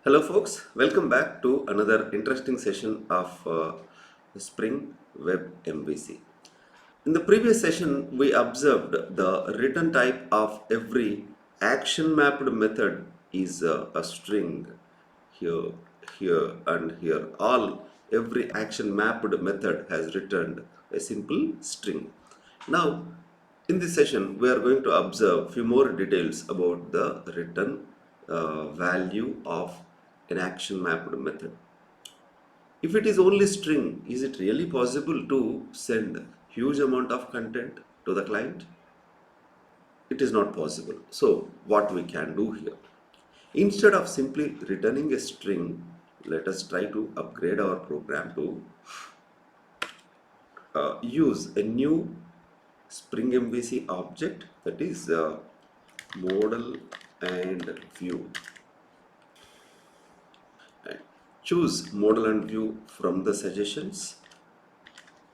Hello folks, welcome back to another interesting session of Spring Web MVC. In the previous session, we observed the return type of every action mapped method is a string here, here and here. Every action mapped method has returned a simple string. Now, in this session, we are going to observe few more details about the return value of an action mapped method. If it is only string, is it really possible to send huge amount of content to the client? It is not possible. So what we can do here? Instead of simply returning a string, let us try to upgrade our program to use a new Spring MVC object, that is model and view. And choose model and view from the suggestions.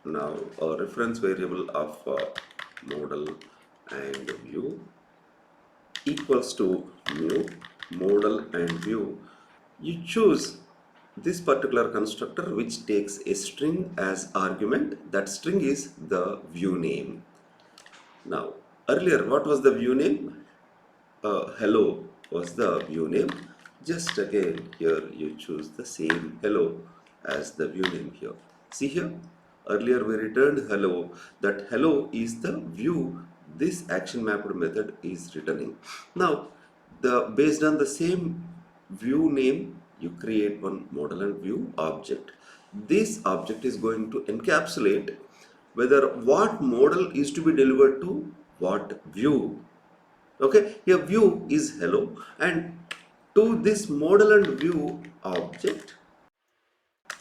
Now a reference variable of model and view equals to new model and view. You choose this particular constructor which takes a string as argument. That string is the view name. Now earlier, what was the view name? Hello was the view name. Just again here you choose the same hello as the view name here. See here, earlier we returned hello. That hello is the view this action mapped method is returning. Now based on the same view name, you create one model and view object. This object is going to encapsulate whether what model is to be delivered to what view. Okay, here view is hello, and to this model and view object,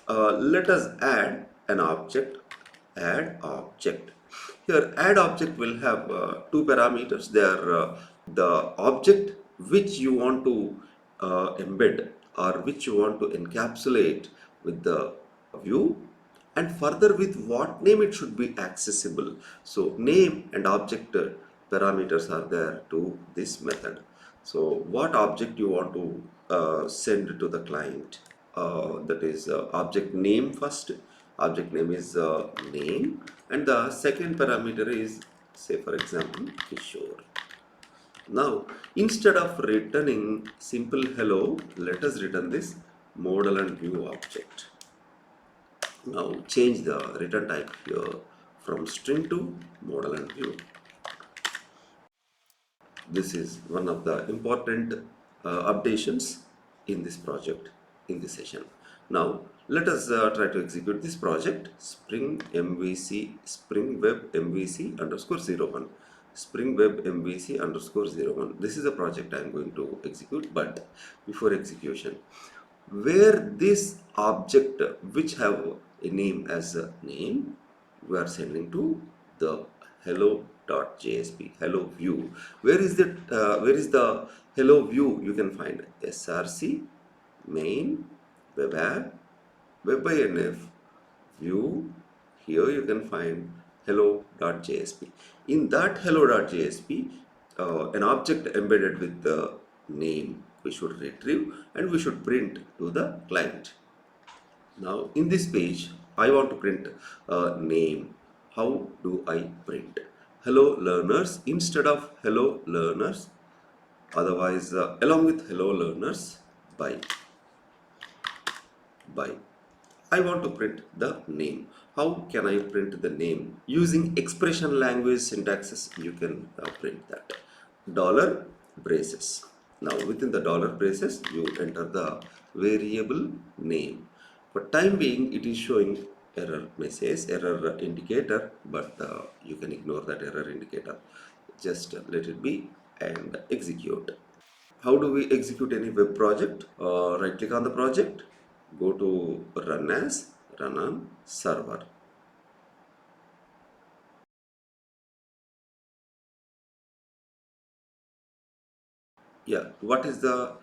let us add an object, add object. Here add object will have two parameters. They are the object which you want to embed or which you want to encapsulate with the view, and further with what name it should be accessible. So name and object parameters are there to this method. So what object you want to send to the client? That is object name first. Object name is name, and the second parameter is, say for example, Kishore. Now instead of returning simple hello, let us return this model and view object. Now change the return type here from string to model and view. This is one of the important updations in this project, in this session. Now let us try to execute this project. Spring MVC, Spring Web MVC underscore 01. Spring Web MVC underscore 01. This is a project I am going to execute, but before execution, where this object which have a name as a name, we are sending to the hello.jsp, hello view. Where is the hello view? You can find src, main, web app, webinf, view. Here you can find hello.jsp. In that hello.jsp, an object embedded with the name we should retrieve and we should print to the client. Now in this page, I want to print name. How do I print? Hello learners instead of hello learners, otherwise along with hello learners by. I want to print the name. How can I print the name? Using expression language syntaxes, you can print that. Dollar braces. Now within the dollar braces, you enter the variable name. For time being, it is showing error message, error indicator, but you can ignore that error indicator. Just let it be and execute. How do we execute any web project? Right click on the project, go to run as, run on server. Yeah, what is the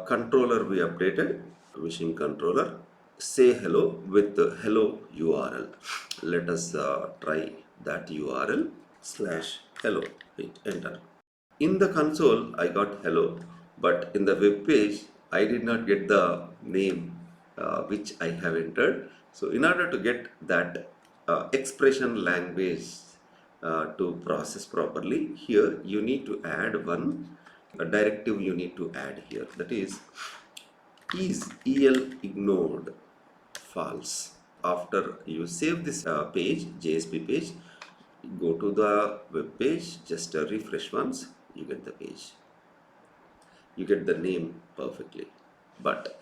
controller we updated? Wishing controller. Say hello with the hello URL. Let us try that URL /hello. Hit enter. In the console, I got hello, but in the web page, I did not get the name which I have entered. So in order to get that expression language to process properly, here you need to add one directive you need to add here. That is EL ignored false. After you save this page, JSP page, go to the web page, just refresh once, you get the page. You get the name perfectly. But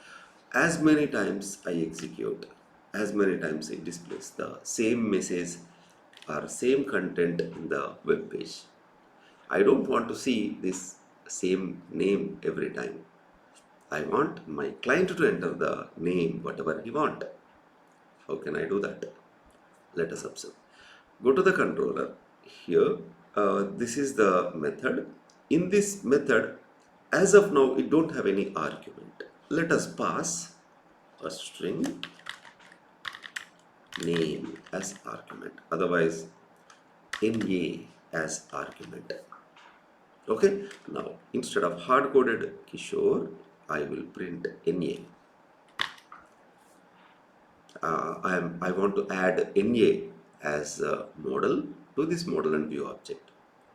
as many times I execute, as many times it displays the same message or same content in the web page. I don't want to see this same name every time. I want my client to enter the name whatever he want. How can I do that? Let us observe. Go to the controller. Here, this is the method. In this method, as of now, it don't have any argument. Let us pass a string name as argument. Otherwise, NA as argument. Okay. Now, instead of hard-coded Kishore, I will print NA. I want to add NA as a model to this model and view object,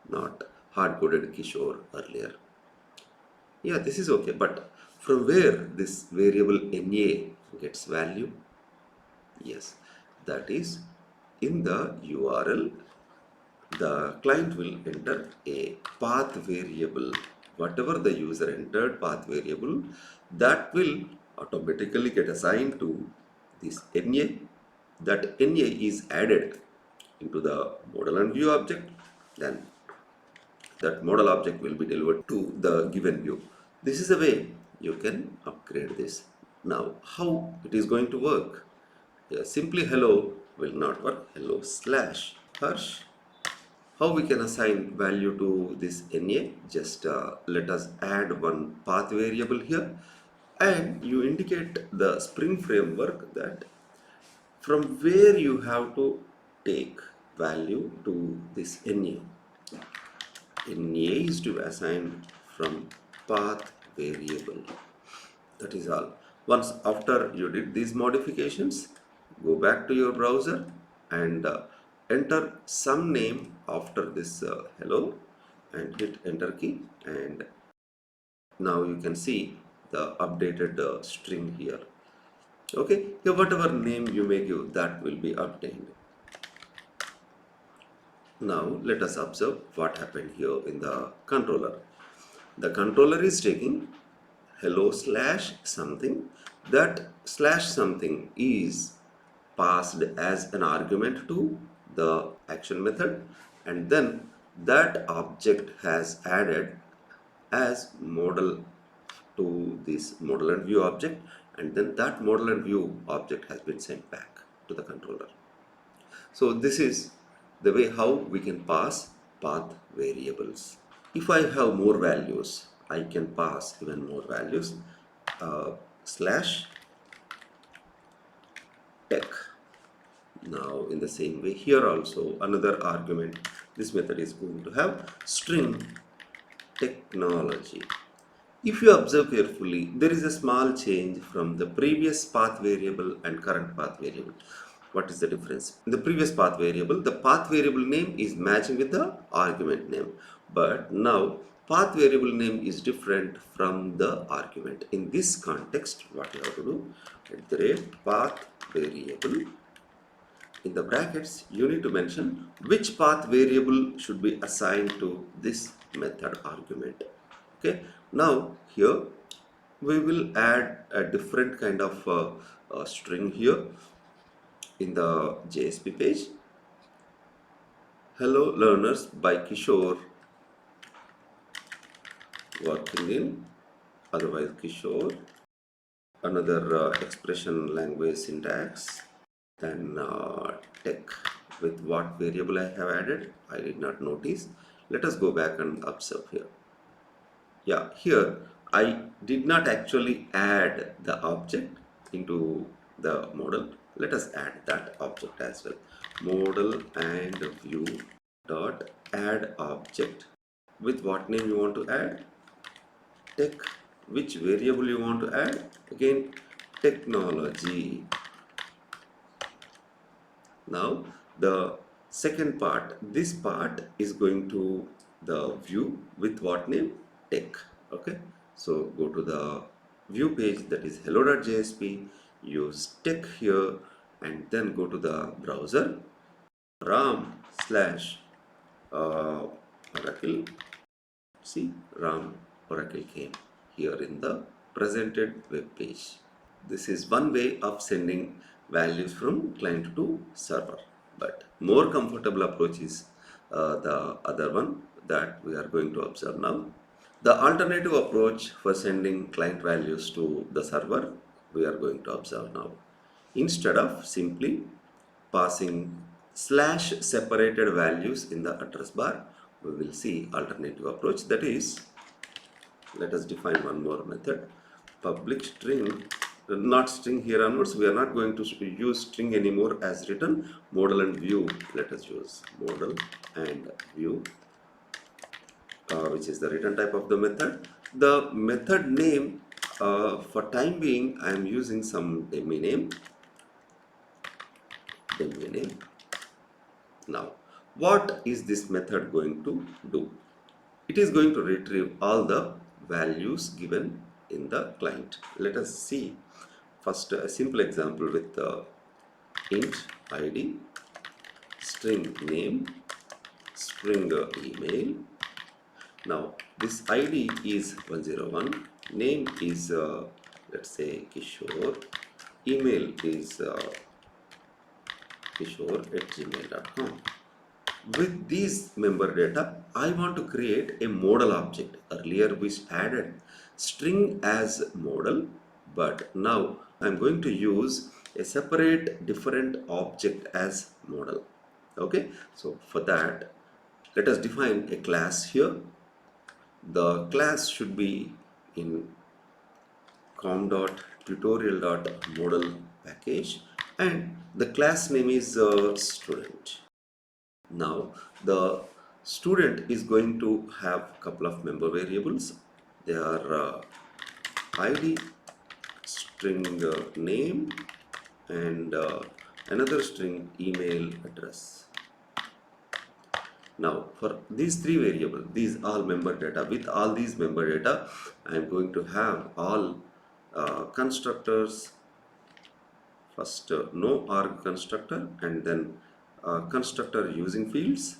not hard-coded Kishore earlier. Yeah, this is okay, but from where this variable NA gets value? Yes, that is in the URL, the client will enter a path variable. Whatever the user entered path variable, that will automatically get assigned to this NA. That NA is added into the model and view object, then that model object will be delivered to the given view. This is the way you can upgrade this. Now, how it is going to work? Yeah, simply hello will not work. Hello slash Harsh. How we can assign value to this NA? Just let us add one path variable here, and you indicate the Spring framework that from where you have to take value to this NA. NA is to be assigned from path variable. That is all. Once after you did these modifications, go back to your browser and enter some name after this hello and hit enter key, and now you can see the updated string here. Okay, here whatever name you may give, that will be obtained. Now let us observe what happened here in the controller. The controller is taking hello slash something. That slash something is passed as an argument to the action method, and then that object has added as model to this model and view object, and then that model and view object has been sent back to the controller. So this is the way how we can pass path variables. If I have more values, I can pass even more values. Slash tech. Now in the same way here also another argument, this method is going to have string technology. If you observe carefully, there is a small change from the previous path variable and current path variable. What is the difference? In the previous path variable, the path variable name is matching with the argument name, but now path variable name is different from the argument. In this context, what you have to do, at the rate path variable, in the brackets you need to mention which path variable should be assigned to this method argument. Okay, now here we will add a different kind of string here in the JSP page. Hello learners by Kishore, working in, otherwise Kishore, another expression language syntax, then tech. With what variable I have added, I did not notice. Let us go back and observe here. Yeah, here I did not actually add the object into the model. Let us add that object as well. Model and view dot add object. With what name you want to add? Tech which variable you want to add. Again, technology. Now the second part, this part is going to the view with what name? Tech. Okay, so go to the view page, that is hello.jsp, use tech here, and then go to the browser, ram slash oracle. See, ram oracle came here in the presented web page. This is one way of sending values from client to server, but more comfortable approach is the other one that we are going to observe now. The alternative approach for sending client values to the server we are going to observe now. Instead of simply passing slash separated values in the address bar, we will see alternative approach, that is, let us define one more method, public string, not string here onwards, we are not going to use string anymore as written, model and view, let us use model and view, which is the return type of the method. The method name, for time being I am using some dummy name. Now what is this method going to do? It is going to retrieve all the values given in the client. Let us see first a simple example with int id, string name, string email. Now this id is 101, name is let's say Kishore, email is kishore@gmail.com. With these member data, I want to create a model object. Earlier we added string as model, but now I'm going to use a separate different object as model. Okay, so for that, let us define a class here. The class should be in com.tutorial.model package, and the class name is student. Now the student is going to have a couple of member variables. They are id, string name, and another string email address. Now for these three variables, these all member data, with all these member data I am going to have all constructors. First no arg constructor, and then constructor using fields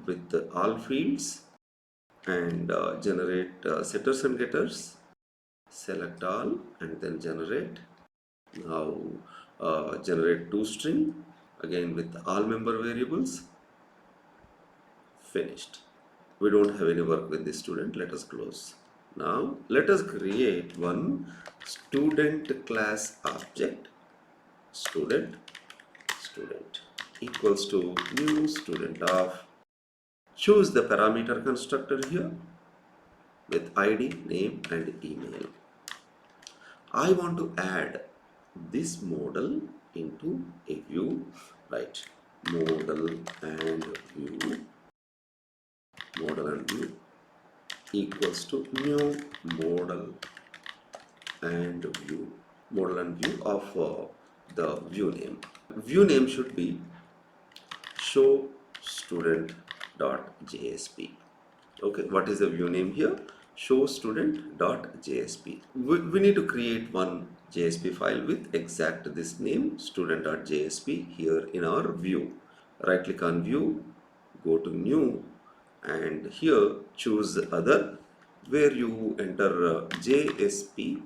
with all fields, and generate setters and getters, select all, and then generate. Now generate toString again with all member variables. Finished. We don't have any work with this student. Let us close. Now let us create one student class object. Student equals to new student of, choose the parameter constructor here with id, name, and email. I want to add this model into a view, right? Model and view equals to new model and view of the view name. View name should be show student.jsp. Okay, what is the view name here? Show student.jsp. We need to create one JSP file with exact this name, student.jsp, here in our view. Right click on view, go to new, and here choose other, where you enter JSP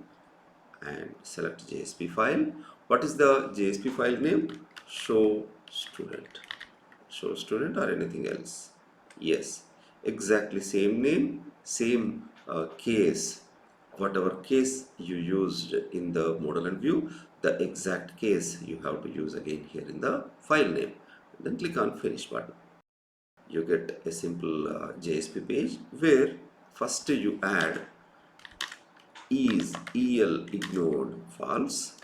and select JSP file. What is the JSP file name? Show student or anything else? Yes, exactly same name, same case. Whatever case you used in the model and view, the exact case you have to use again here in the file name. Then click on finish button. You get a simple JSP page where first you add is el ignored false,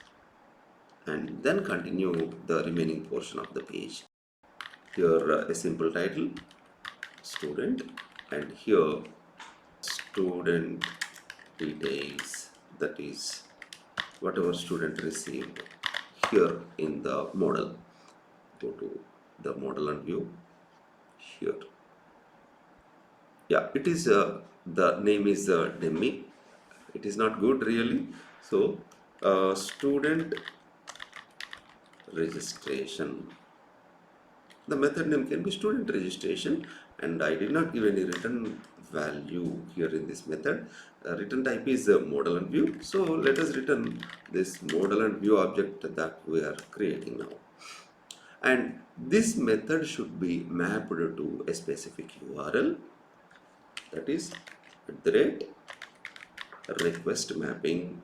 and then continue the remaining portion of the page. Here a simple title, student, and here student details, that is whatever student received here in the model. Go to the model and view here. Yeah, it is the name is dummy. It is not good really. So student registration. The method name can be student registration, and I did not give any return value here in this method. Return type is model and view. So let us return this model and view object that we are creating now. And this method should be mapped to a specific URL, that is at the rate request mapping,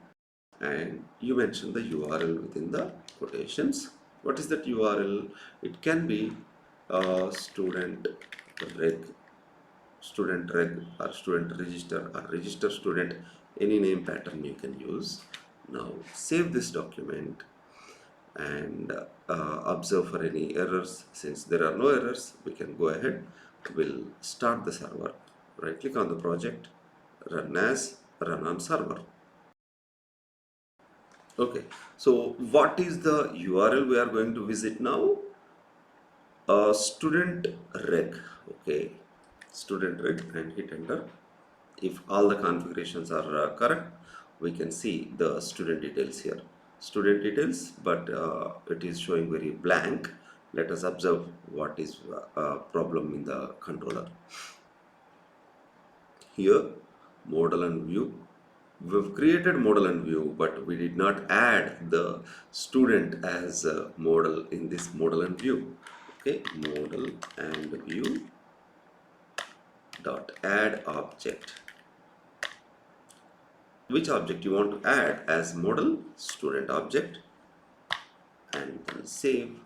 and you mention the URL within the quotations. What is that URL? It can be student reg or student register or register student, any name pattern you can use. Now save this document and observe for any errors. Since there are no errors, we can go ahead. We'll start the server. Right click on the project, run as, run on server. Okay, so what is the URL we are going to visit now? Student reg. Okay, student reg, and hit enter. If all the configurations are correct, we can see the student details here. Student details, but it is showing very blank. Let us observe what is problem in the controller. Here, model and view. We've created model and view, but we did not add the student as a model in this model and view. Okay, model and view dot add object. Which object you want to add as model? Student object, and then save.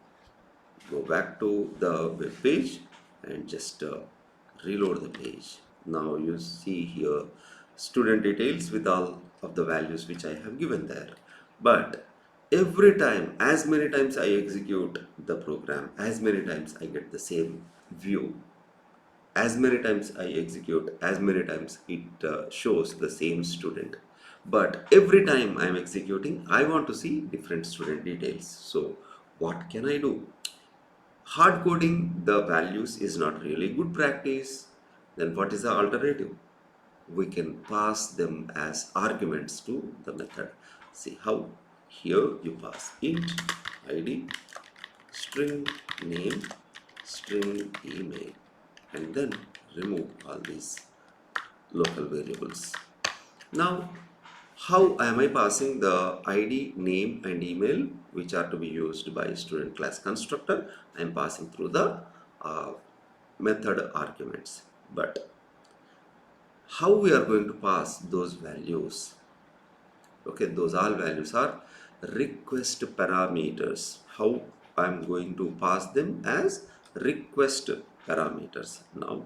Go back to the web page and just reload the page. Now you see here student details with all of the values which I have given there. But every time, as many times I execute the program, as many times I get the same view. As many times I execute, as many times it shows the same student. But every time I am executing, I want to see different student details. So what can I do? Hard coding the values is not really good practice. Then what is the alternative? We can pass them as arguments to the method. See how? Here you pass int id, string name, string email, and then remove all these local variables. Now, how am I passing the ID, name and email which are to be used by student class constructor? I am passing through the method arguments. But how we are going to pass those values? Okay, those all values are request parameters. How I am going to pass them as request parameters. Now,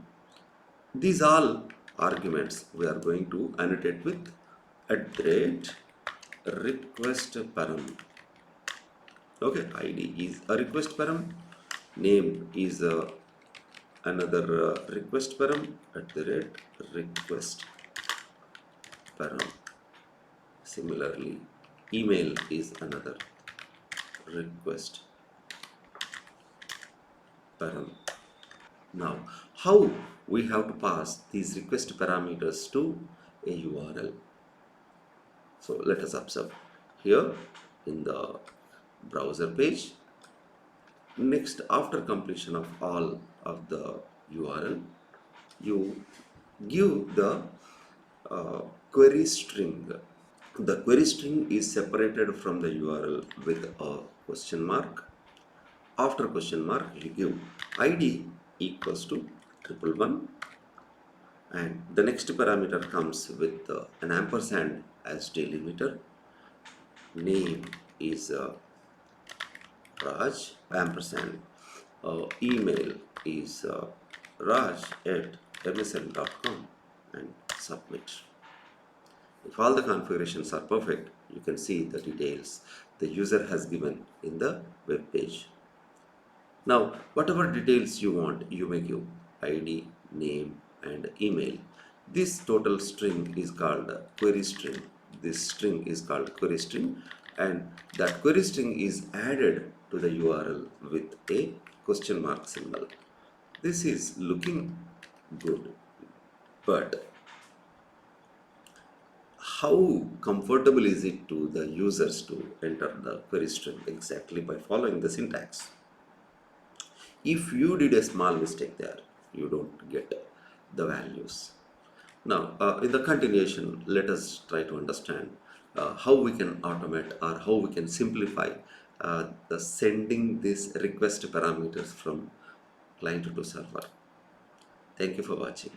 these all arguments we are going to annotate with @request param. Okay, ID is a request param, name is another request param, @request param. Similarly, email is another request param. Now, how we have to pass these request parameters to a URL? So let us observe here in the browser page. Next, after completion of all of the URL, you give the query string. The query string is separated from the URL with a question mark. After question mark, you give ID equals to 111, and the next parameter comes with an ampersand as delimiter. Name is Raj, ampersand. Email is raj@msn.com, and submit. If all the configurations are perfect, you can see the details the user has given in the web page. Now, whatever details you want, you may give ID, name and email. This total string is called query string. This string is called query string, and that query string is added to the URL with a question mark symbol. This is looking good, but how comfortable is it to the users to enter the query string exactly by following the syntax? If you did a small mistake there, you don't get the values. Now, in the continuation, let us try to understand how we can automate or how we can simplify the sending these request parameters from client to server. Thank you for watching.